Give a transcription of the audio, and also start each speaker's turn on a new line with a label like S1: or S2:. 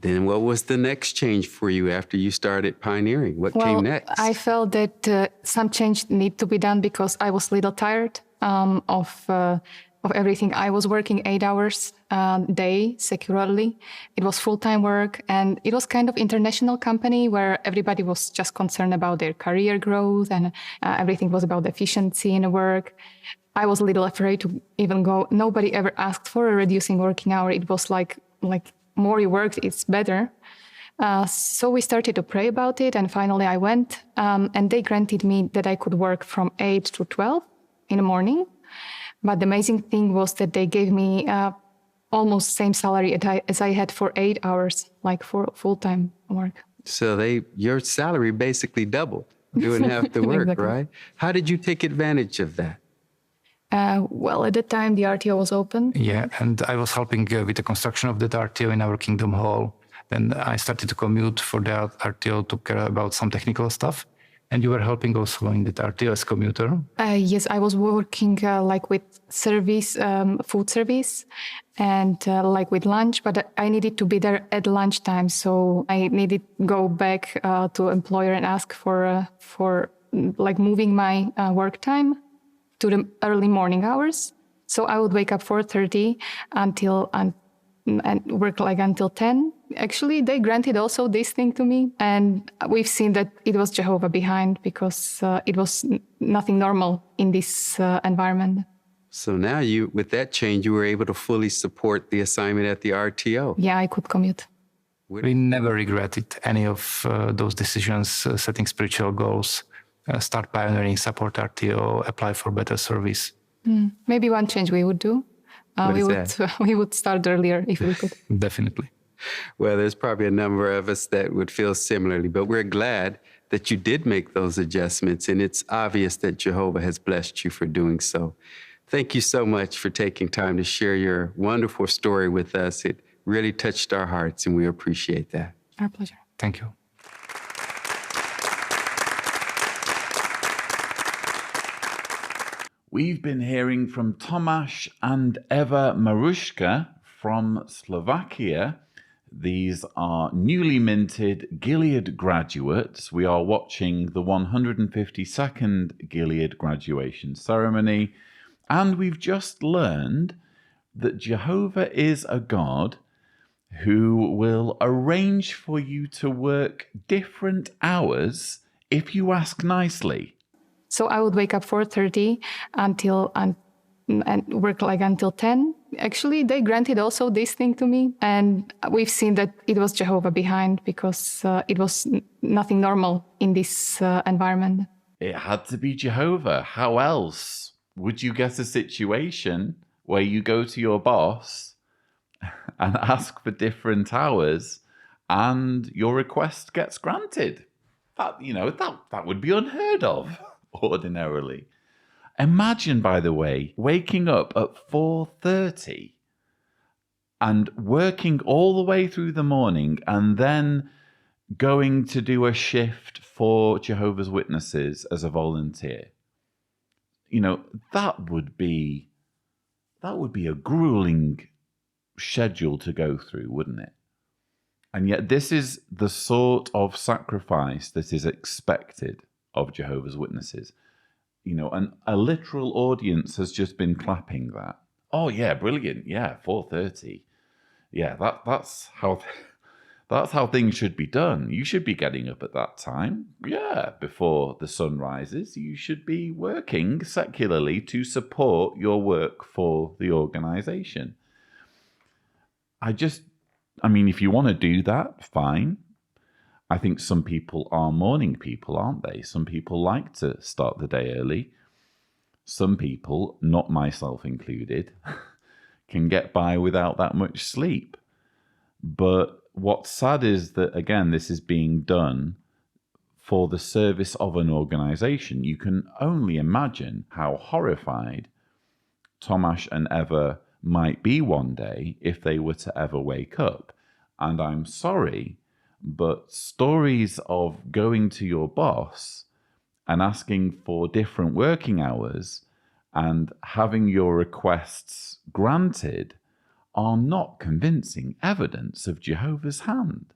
S1: Then what was the next change for you after you started pioneering? What came next?
S2: I felt that some change need to be done because I was a little tired of everything. I was working 8 hours a day securely. It was full-time work, and it was kind of international company where everybody was just concerned about their career growth, and everything was about efficiency in the work. I was a little afraid to even go. Nobody ever asked for a reducing working hour. It was like more you work, it's better. So we started to pray about it, and finally I went, and they granted me that I could work from 8 to 12 in the morning. But the amazing thing was that they gave me almost same salary as I had for 8 hours, like for full-time work.
S1: So your salary basically doubled doing half the work,
S2: Exactly.
S1: right? How did you take advantage of that?
S2: Well, at the time, the RTO was open.
S3: Yeah, and I was helping with the construction of that RTO in our Kingdom Hall. Then I started to commute for the RTO to care about some technical stuff. And you were helping also in the RTO as commuter?
S2: Yes, I was working like with service, food service, and like with lunch, but I needed to be there at lunchtime. So I needed to go back to employer and ask for like moving my work time to the early morning hours. So I would wake up 4:30 and work like until 10. Actually, they granted also this thing to me. And we've seen that it was Jehovah behind, because it was nothing normal in this environment.
S1: So now with that change, you were able to fully support the assignment at the RTO.
S2: Yeah, I could commute.
S3: We never regretted any of those decisions, setting spiritual goals, start pioneering, support RTO, apply for better service.
S2: Maybe one change we would do. We would start earlier if we could.
S3: Definitely.
S1: Well, there's probably a number of us that would feel similarly, but we're glad that you did make those adjustments, and it's obvious that Jehovah has blessed you for doing so. Thank you so much for taking time to share your wonderful story with us. It really touched our hearts, and we appreciate that.
S2: Our pleasure.
S3: Thank you.
S4: We've been hearing from Tomáš and Eva Maruška from Slovakia. These are newly minted Gilead graduates. We are watching the 152nd Gilead graduation ceremony, and we've just learned that Jehovah is a God who will arrange for you to work different hours if you ask nicely.
S2: So I would wake up 4:30 and work like until 10. Actually, they granted also this thing to me. And we've seen that it was Jehovah behind, because it was nothing normal in this environment.
S4: It had to be Jehovah. How else would you get a situation where you go to your boss and ask for different hours and your request gets granted? That would be unheard of ordinarily. Imagine, by the way, waking up at 4:30 and working all the way through the morning and then going to do a shift for Jehovah's Witnesses as a volunteer. That would be a grueling schedule to go through, wouldn't it? And yet this is the sort of sacrifice that is expected of Jehovah's Witnesses. And a literal audience has just been clapping that. Oh yeah, brilliant. Yeah, 4:30. Yeah, that's how things should be done. You should be getting up at that time. Yeah, before the sun rises, you should be working secularly to support your work for the organization. If you want to do that, fine. I think some people are morning people, aren't they? Some people like to start the day early. Some people, not myself included, can get by without that much sleep. But what's sad is that, again, this is being done for the service of an organization. You can only imagine how horrified Tomáš and Eva might be one day if they were to ever wake up. And I'm sorry, but stories of going to your boss and asking for different working hours and having your requests granted are not convincing evidence of Jehovah's hand.